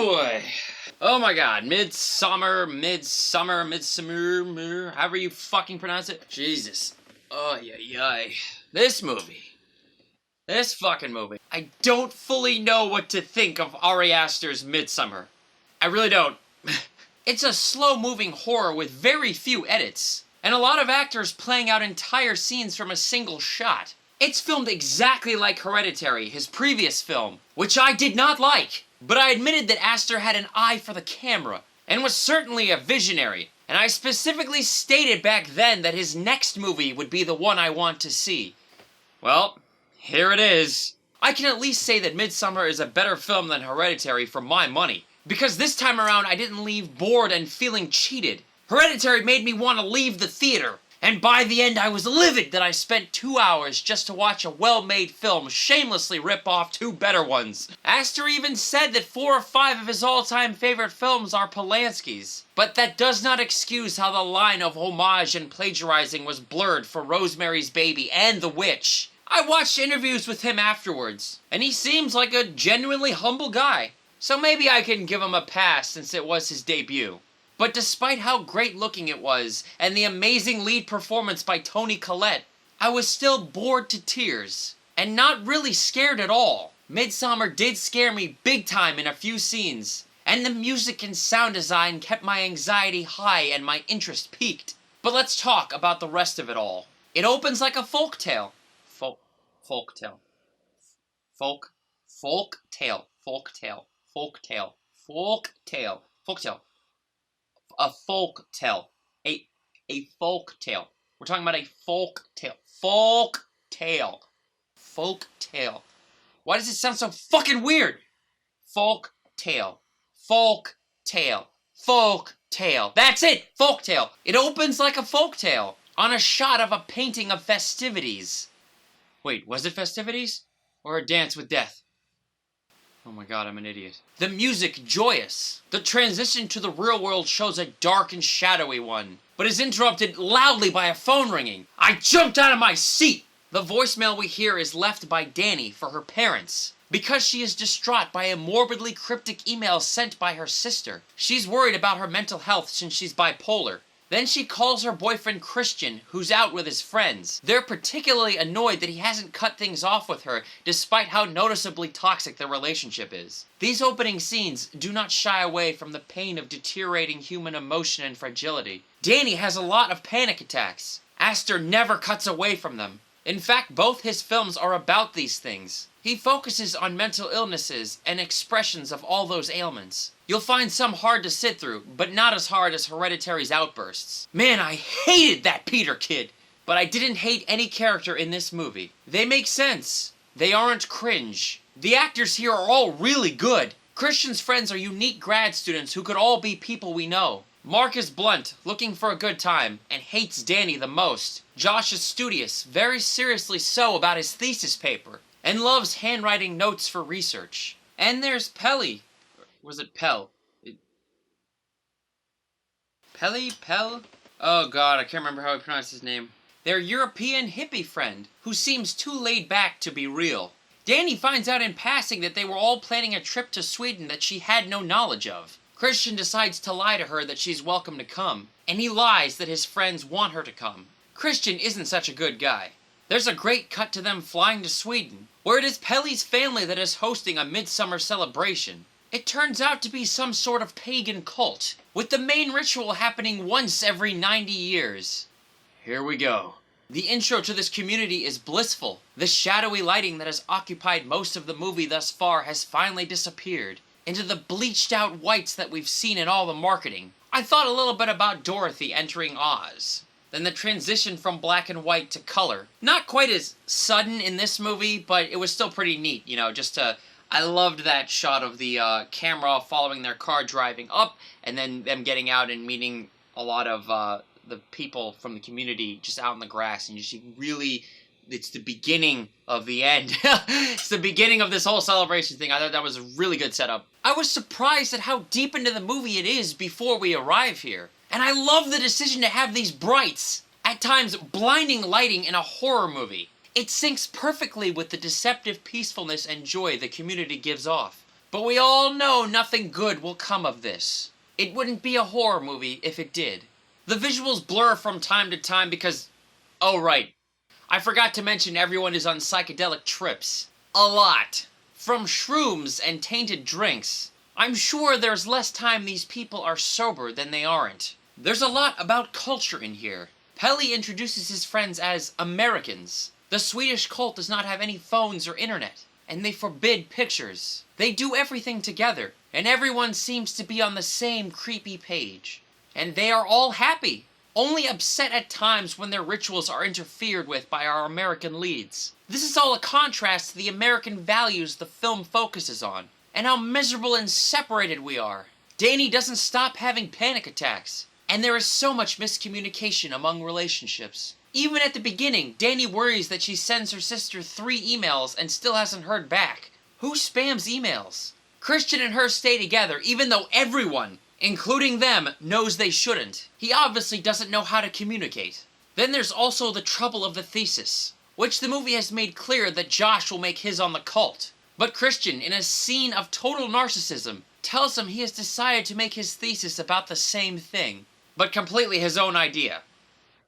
boy. Oh my god, Midsommar, however you fucking pronounce it. Jesus. Oh, yeah. This fucking movie. I don't fully know what to think of Ari Aster's Midsommar. I really don't. It's a slow-moving horror with very few edits, and a lot of actors playing out entire scenes from a single shot. It's filmed exactly like Hereditary, his previous film, which I did not like. But I admitted that Aster had an eye for the camera, and was certainly a visionary, and I specifically stated back then that his next movie would be the one I want to see. Well, here it is. I can at least say that Midsommar is a better film than Hereditary for my money, because this time around I didn't leave bored and feeling cheated. Hereditary made me want to leave the theater, and by the end I was livid that I spent 2 hours just to watch a well-made film shamelessly rip off two better ones. Aster even said that 4 or 5 of his all-time favorite films are Polanski's. But that does not excuse how the line of homage and plagiarizing was blurred for Rosemary's Baby and The Witch. I watched interviews with him afterwards, and he seems like a genuinely humble guy. So maybe I can give him a pass since it was his debut. But despite how great looking it was, and the amazing lead performance by Toni Collette, I was still bored to tears, and not really scared at all. Midsommar did scare me big time in a few scenes, and the music and sound design kept my anxiety high and my interest peaked. But let's talk about the rest of it all. It opens like a folktale. Folktale. A folk tale. A folk tale. We're talking about a folk tale. Folk tale. Folk tale. Why does it sound so fucking weird? Folk tale. Folk tale. Folk tale. That's it! Folk tale. It opens like a folk tale on a shot of a painting of festivities. Wait, was it festivities? Or a dance with death? Oh my god, I'm an idiot. The music, joyous. The transition to the real world shows a dark and shadowy one, but is interrupted loudly by a phone ringing. I jumped out of my seat! The voicemail we hear is left by Danny for her parents, because she is distraught by a morbidly cryptic email sent by her sister. She's worried about her mental health since she's bipolar. Then she calls her boyfriend Christian, who's out with his friends. They're particularly annoyed that he hasn't cut things off with her, despite how noticeably toxic their relationship is. These opening scenes do not shy away from the pain of deteriorating human emotion and fragility. Danny has a lot of panic attacks. Aster never cuts away from them. In fact, both his films are about these things. He focuses on mental illnesses and expressions of all those ailments. You'll find some hard to sit through, but not as hard as Hereditary's outbursts. Man, I hated that Peter kid! But I didn't hate any character in this movie. They make sense. They aren't cringe. The actors here are all really good. Christian's friends are unique grad students who could all be people we know. Mark is blunt, looking for a good time, and hates Danny the most. Josh is studious, very seriously so about his thesis paper, and loves handwriting notes for research. And there's Pelly. Was it Pell? Pell? Oh god, I can't remember how he pronounced his name. Their European hippie friend, who seems too laid back to be real. Danny finds out in passing that they were all planning a trip to Sweden that she had no knowledge of. Christian decides to lie to her that she's welcome to come, and he lies that his friends want her to come. Christian isn't such a good guy. There's a great cut to them flying to Sweden, where it is Pelly's family that is hosting a midsummer celebration. It turns out to be some sort of pagan cult, with the main ritual happening once every 90 years. Here we go. The intro to this community is blissful. The shadowy lighting that has occupied most of the movie thus far has finally disappeared into the bleached out whites that we've seen in all the marketing. I thought a little bit about Dorothy entering Oz. Then the transition from black and white to color. Not quite as sudden in this movie, but it was still pretty neat, you know, I loved that shot of the camera following their car driving up, and then them getting out and meeting a lot of the people from the community just out in the grass, and you see really, it's the beginning of the end. It's the beginning of this whole celebration thing. I thought that was a really good setup. I was surprised at how deep into the movie it is before we arrive here. And I love the decision to have these brights, at times blinding lighting in a horror movie. It syncs perfectly with the deceptive peacefulness and joy the community gives off. But we all know nothing good will come of this. It wouldn't be a horror movie if it did. The visuals blur from time to time because... Oh, right. I forgot to mention everyone is on psychedelic trips. A lot. From shrooms and tainted drinks. I'm sure there's less time these people are sober than they aren't. There's a lot about culture in here. Pelly introduces his friends as Americans. The Swedish cult does not have any phones or internet, and they forbid pictures. They do everything together, and everyone seems to be on the same creepy page. And they are all happy, only upset at times when their rituals are interfered with by our American leads. This is all a contrast to the American values the film focuses on, and how miserable and separated we are. Danny doesn't stop having panic attacks, and there is so much miscommunication among relationships. Even at the beginning, Danny worries that she sends her sister 3 emails and still hasn't heard back. Who spams emails? Christian and her stay together even though everyone, including them, knows they shouldn't. He obviously doesn't know how to communicate. Then there's also the trouble of the thesis, which the movie has made clear that Josh will make his on the cult. But Christian, in a scene of total narcissism, tells him he has decided to make his thesis about the same thing, but completely his own idea.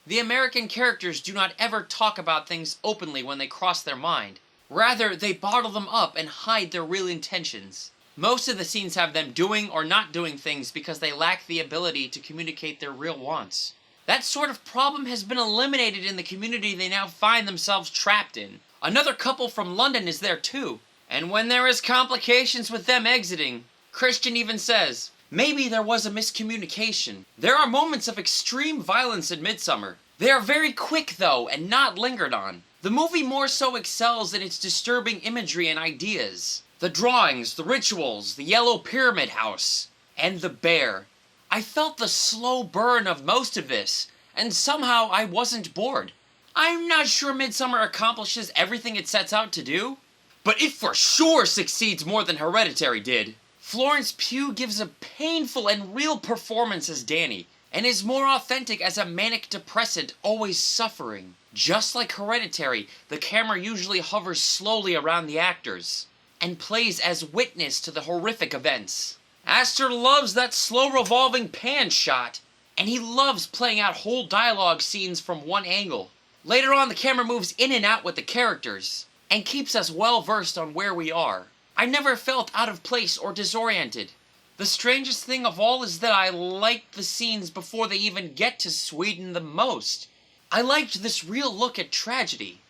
The American characters do not ever talk about things openly when they cross their mind. Rather, they bottle them up and hide their real intentions. Most of the scenes have them doing or not doing things because they lack the ability to communicate their real wants. That sort of problem has been eliminated in the community they now find themselves trapped in. Another couple from London is there too. And when there is complications with them exiting, Christian even says, maybe there was a miscommunication. There are moments of extreme violence in Midsommar. They are very quick though, and not lingered on. The movie more so excels in its disturbing imagery and ideas. The drawings, the rituals, the yellow pyramid house, and the bear. I felt the slow burn of most of this, and somehow I wasn't bored. I'm not sure Midsommar accomplishes everything it sets out to do, but it for sure succeeds more than Hereditary did. Florence Pugh gives a painful and real performance as Danny, and is more authentic as a manic depressant always suffering. Just like Hereditary, the camera usually hovers slowly around the actors, and plays as witness to the horrific events. Astor loves that slow revolving pan shot, and he loves playing out whole dialogue scenes from one angle. Later on, the camera moves in and out with the characters, and keeps us well versed on where we are. I never felt out of place or disoriented. The strangest thing of all is that I liked the scenes before they even get to Sweden the most. I liked this real look at tragedy.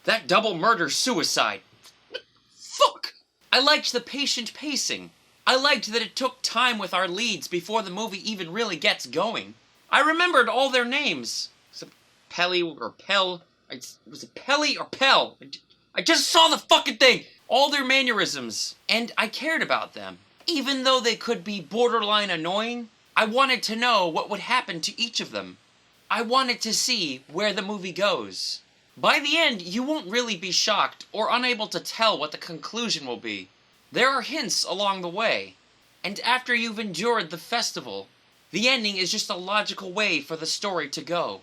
That double murder-suicide. Fuck! I liked the patient pacing. I liked that it took time with our leads before the movie even really gets going. I remembered all their names. Was it Pelly or Pell? Was it Pelly or Pell? I just saw the fucking thing! All their mannerisms. And I cared about them. Even though they could be borderline annoying, I wanted to know what would happen to each of them. I wanted to see where the movie goes. By the end, you won't really be shocked or unable to tell what the conclusion will be. There are hints along the way, and after you've endured the festival, the ending is just a logical way for the story to go.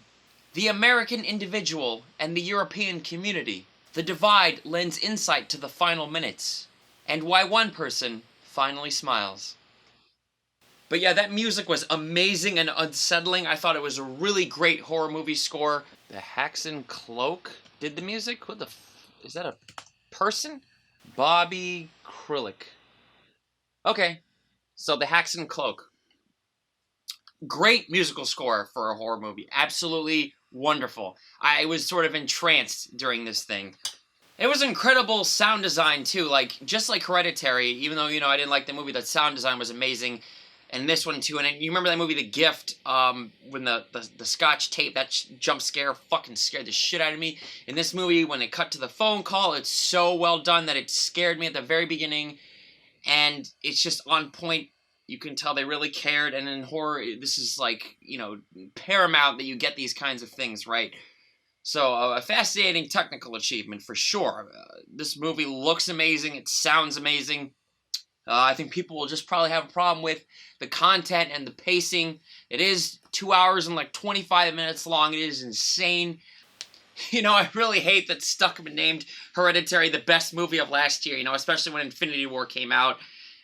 The American individual and the European community. The divide lends insight to the final minutes, and why one person finally smiles. But yeah, that music was amazing and unsettling. I thought it was a really great horror movie score. The Haxon Cloak did the music? What the is that a person? Bobby Krillick. Okay, so the Haxon Cloak. Great musical score for a horror movie. Absolutely wonderful. I was sort of entranced during this thing. It was incredible sound design too, like just like Hereditary, even though, I didn't like the movie, the sound design was amazing. And this one too, and you remember that movie, The Gift, when the Scotch tape, that jump scare fucking scared the shit out of me. In this movie, when it cut to the phone call, it's so well done that it scared me at the very beginning, and it's just on point. You can tell they really cared, and in horror, this is like, paramount that you get these kinds of things right. So, a fascinating technical achievement for sure. This movie looks amazing, it sounds amazing. I think people will just probably have a problem with the content and the pacing. It is 2 hours and like 25 minutes long. It is insane. I really hate that Stuckman named Hereditary the best movie of last year, especially when Infinity War came out.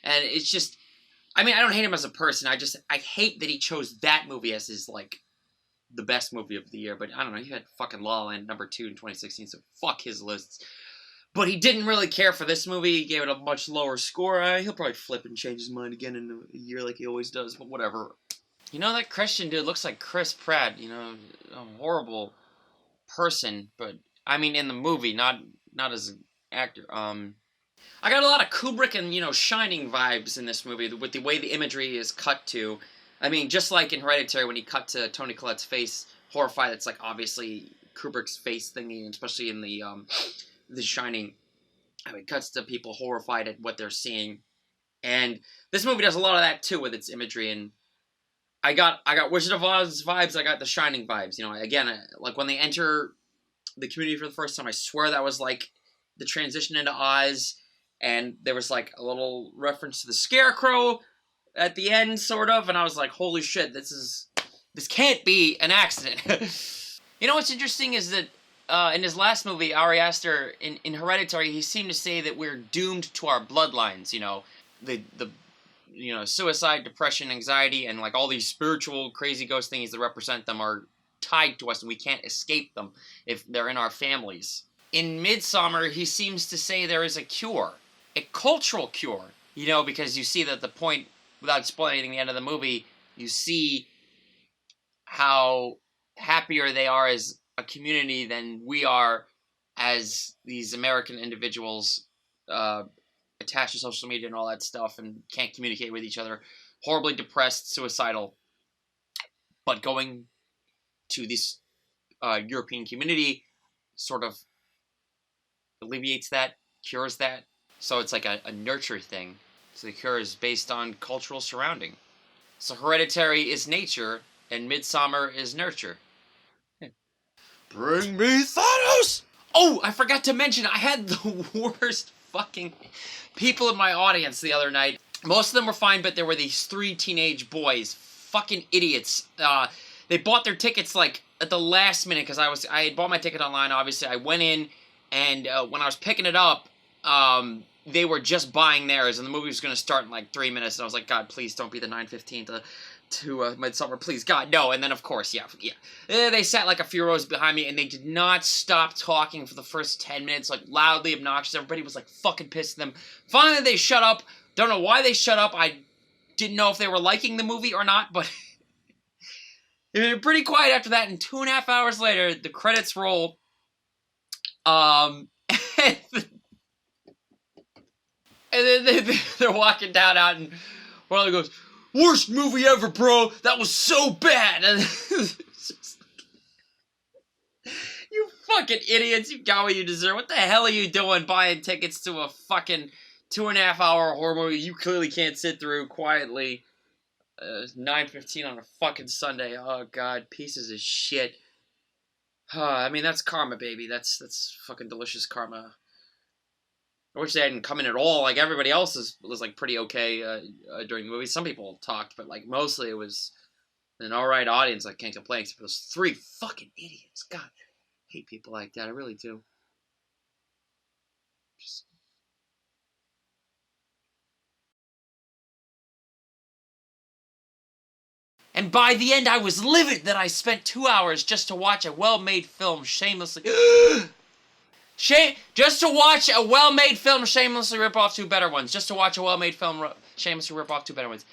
And it's just, I mean, I don't hate him as a person. I hate that he chose that movie as his, like, the best movie of the year. But I don't know, he had fucking La La Land #2 in 2016, so fuck his lists. But he didn't really care for this movie. He gave it a much lower score. He'll probably flip and change his mind again in a year like he always does, but whatever. You know, that Christian dude looks like Chris Pratt, you know, a horrible person, but, I mean, in the movie, not as an actor. I got a lot of Kubrick and, you know, Shining vibes in this movie, with the way the imagery is cut to. I mean, just like in Hereditary, when he cut to Toni Collette's face, horrified, it's like, obviously, Kubrick's face thingy, especially in the Shining. I mean, it cuts to people horrified at what they're seeing. And this movie does a lot of that, too, with its imagery, and I got Wizard of Oz vibes, I got the Shining vibes, you know, again, like, when they enter the community for the first time, I swear that was, like, the transition into Oz, and there was, like, a little reference to the Scarecrow at the end, sort of, and I was like, holy shit, this can't be an accident. You know what's interesting is that, in his last movie, Ari Aster, in Hereditary, he seemed to say that we're doomed to our bloodlines, you know, the you know, suicide, depression, anxiety, and, like, all these spiritual crazy ghost things that represent them are tied to us, and we can't escape them if they're in our families. In Midsommar, he seems to say there is a cure. A cultural cure. You know, because you see that the point, without spoiling the end of the movie, you see how happier they are as a community than we are as these American individuals, attached to social media and all that stuff, and can't communicate with each other, horribly depressed, suicidal, but going to this European community sort of alleviates that, cures that. So it's like a nurture thing. So the cure is based on cultural surrounding. So Hereditary is nature, and Midsommar is nurture. Bring me Thanos! Oh, I forgot to mention, I had the worst fucking people in my audience the other night. Most of them were fine, but there were these 3 teenage boys. Fucking idiots. They bought their tickets, like, at the last minute, because I had bought my ticket online, obviously. I went in, and when I was picking it up, they were just buying theirs, and the movie was going to start in, like, 3 minutes, and I was like, God, please don't be the 9:15 to Midsommar, please, God, no. And then, of course, yeah. They sat, like, a few rows behind me, and they did not stop talking for the first 10 minutes, like, loudly obnoxious. Everybody was, like, fucking pissed at them. Finally, they shut up. Don't know why they shut up. I didn't know if they were liking the movie or not, but they were pretty quiet after that, and 2.5 hours later, the credits roll. And then they're walking down out, and one of them goes, "Worst movie ever, bro! That was so bad!" And just, you fucking idiots, you got what you deserve. What the hell are you doing buying tickets to a fucking 2.5 hour horror movie you clearly can't sit through quietly? 9:15 on a fucking Sunday. Oh, God, pieces of shit. I mean, that's karma, baby. That's fucking delicious karma. I wish they hadn't come in at all. Like, everybody else was like, pretty okay during the movie. Some people talked, but, like, mostly it was an alright audience. I can't complain, except for those 3 fucking idiots. God, I hate people like that. I really do. Just... And by the end, I was livid that I spent 2 hours just to watch a well-made film shamelessly... just to watch a well-made film shamelessly rip off 2 better ones. Just to watch a well-made film shamelessly rip off 2 better ones.